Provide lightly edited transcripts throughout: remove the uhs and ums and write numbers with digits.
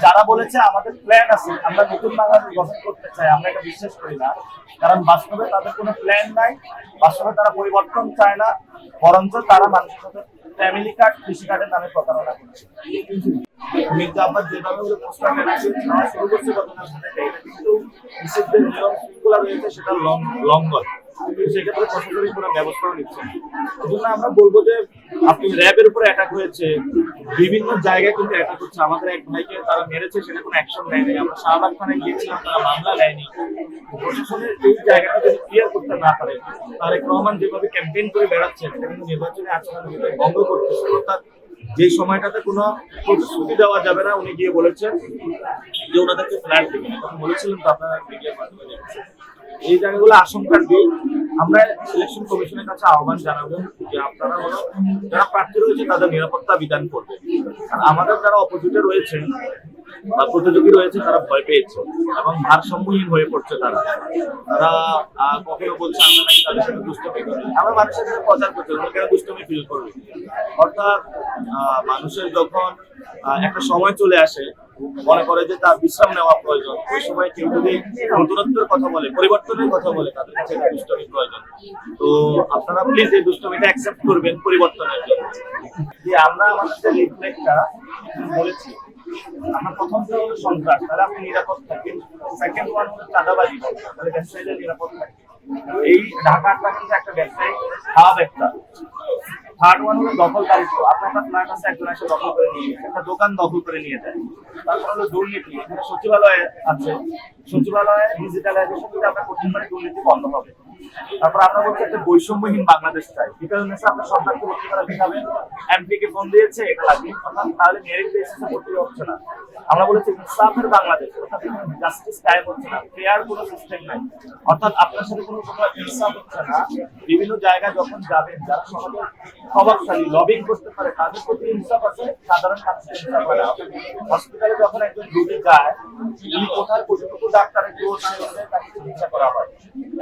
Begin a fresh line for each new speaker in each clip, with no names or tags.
যারা বলেছে আমাদের প্ল্যান আছে, আমরা নতুন বাংলাদেশ গঠন করতে চাই, আমরা এটা বিশ্বাস করি না। কারণ বাস্তবে তাদের কোনো প্ল্যান নাই, বাস্তবে তারা পরিবর্তন চায় না, বরঞ্চ তারা মানুষের সাথে ফ্যামিলি কার্ড, কৃষি কার্ডের নামে প্রতারণা করছে। মির্জা আব্বাস যেভাবে পোস্টার শুরু করছে গতকাল থেকে, এটা কিন্তু নিষিদ্ধের নিয়ম শৃঙ্খলা রয়েছে, সেটা লঙ্ঘন। সেক্ষেত্রে প্রশাসনিক কোনো ব্যবস্থাও নিচ্ছে না। এই জন্য আমরা বলবো যে আপনি র্যাবের উপরে অ্যাটাক হয়েছে, বিভিন্ন জায়গায় কিন্তু অ্যাটাক হচ্ছে। আমাদের এক ভাইকে তারা মেরেছে, সেটা কোনো অ্যাকশন নেয়নি। আমরা শাহবাগ থানায় গিয়েছিলাম, তারা মামলা নেয়নি। প্রশাসনের এই জায়গাটা যদি ক্লিয়ার করতে না পারে, তারেক রহমান যেভাবে ক্যাম্পেইন করে বেড়াচ্ছেন, এটা কিন্তু নির্বাচনী আচরণ ভঙ্গ করতেছে। অর্থাৎ যে সময়টাতে কোনো প্রতিশ্রুতি দেওয়া যাবে না, উনি গিয়ে বলেছেন যে ওনাদেরকে ফ্ল্যাট দিবেন, তখন বলেছিলেন তো আপনারা মিডিয়ার মাধ্যমে দেখছেন। এই জায়গাগুলো আশঙ্কার দিক। আমরা ইলেকশন কমিশনের কাছে আহ্বান জানাবো যে আপনারা হলো যারা প্রার্থী রয়েছে তাদের নিরাপত্তা বিধান করবে। আর আমাদের যারা অপোজিটে রয়েছে বা প্রতিযোগী রয়েছে, তারা ভয় পেয়েছে এবং ভারসাম্যহীন হয়ে পড়ছে। তারা কখনো বলছে আমরা নাকি তাদের সাথে দুষ্টমি করি, আমরা মানুষের সাথে প্রচার করছি ওরা কেন দুষ্টমি ফিল করবে। অর্থাৎ মানুষের যখন একটা সময় চলে আসে, মনে করে যে তার বিশ্রাম নেওয়া প্রয়োজন, ওই সময় কেউ যদি নতুনত্বের কথা বলে, পরিবর্তনের কথা বলে, তাদের কাছে দুষ্টমি প্রয়োজন। তো আপনারা প্লিজ এই দুষ্টমিটা অ্যাকসেপ্ট করবেন পরিবর্তনের জন্য। যে আমরা আমাদের যে লিফলেটটা বলেছি, আমরা প্রথমটা হলো সন্ত্রাস, তাহলে আপনি নিরাপদ থাকেন। সেকেন্ড ওয়ান হলো চাঁদাবাজি, তাহলে ব্যবসায়ীদের নিরাপদ থাকে। এই ঢাকাটা কিন্তু একটা ব্যবসায়ী হাব একটা। থার্ড ওয়ান হলো দখলদারিত্ব, আপনার একটা ফ্ল্যাট আছে, একজন এসে দখল করে নিয়ে যায়, একটা দোকান দখল করে নিয়ে যায়। তারপর হলো দুর্নীতি, এখানে সচিবালয় আছে, সচিবালয়ে ডিজিটালাইজেশন যদি আমরা করতে পারি, দুর্নীতি বন্ধ হবে। তারপর আমরা বলছি একটা বৈষম্যহীন বাংলাদেশ চাই। বিকাশ মেসে আপনার সরকারকে ভর্তি করা দেখাবেন, এমপি কে ফোন দিয়েছে এটা লাগবে, অর্থাৎ তাহলে মেরিট বেসিসে ভর্তি হচ্ছে না। আমরা বলেছি ইনসাফের বাংলাদেশ, অর্থাৎ জাস্টিস কায়েম হচ্ছে না, ফেয়ার কোনো সিস্টেম নাই। অর্থাৎ আপনার সাথে কোনো ইনসাফ হচ্ছে না। বিভিন্ন জায়গায় যখন যাবেন, যারা সমাজে প্রভাবশালী লবিং করতে পারে, তাদের প্রতি ইনসাফ আছে, সাধারণ মানুষের ইনসাফ হয় না। হসপিটালে যখন একজন রোগী যায়, উনি কোথায় কতটুকু ডাক্তারের জোর আছে তাকে চিকিৎসা করা হয়।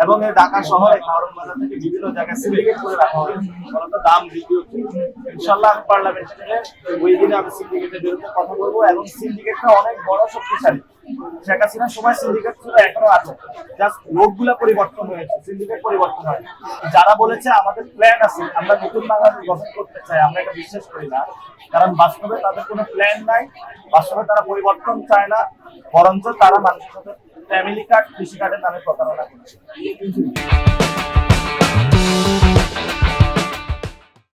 এবং এই ঢাকা শহরে কারণ বাজার থেকে বিভিন্ন জায়গায় সিন্ডিকেট করে রাখা হয়, ফলত দাম বৃদ্ধি হচ্ছে। ইনশাল্লাহ আমি পার্লামেন্টে গেলে ওই দিনে আমি সিন্ডিকেটের বিরুদ্ধে কথা বলবো, এবং সিন্ডিকেটটা অনেক বড় শক্তিশালী। শেখ হাসিনার সময় সিন্ডিকেট ছিল, এখনো আছে, জাস্ট লোকগুলা পরিবর্তন হয়েছে, সিন্ডিকেট পরিবর্তন হয়। যারা বলেছে আমাদের প্ল্যান আছে, আমরা নতুন বাংলাদেশ গঠন করতে চাই, আমরা এটা বিশ্বাস করি না। কারণ বাস্তবে তাদের কোনো প্ল্যান নাই, বাস্তবে তারা পরিবর্তন চায় না, বরঞ্চ তারা মানুষের সাথে ফ্যামিলি কার্ড, কৃষি কার্ডের নামে প্রতারণা করছে।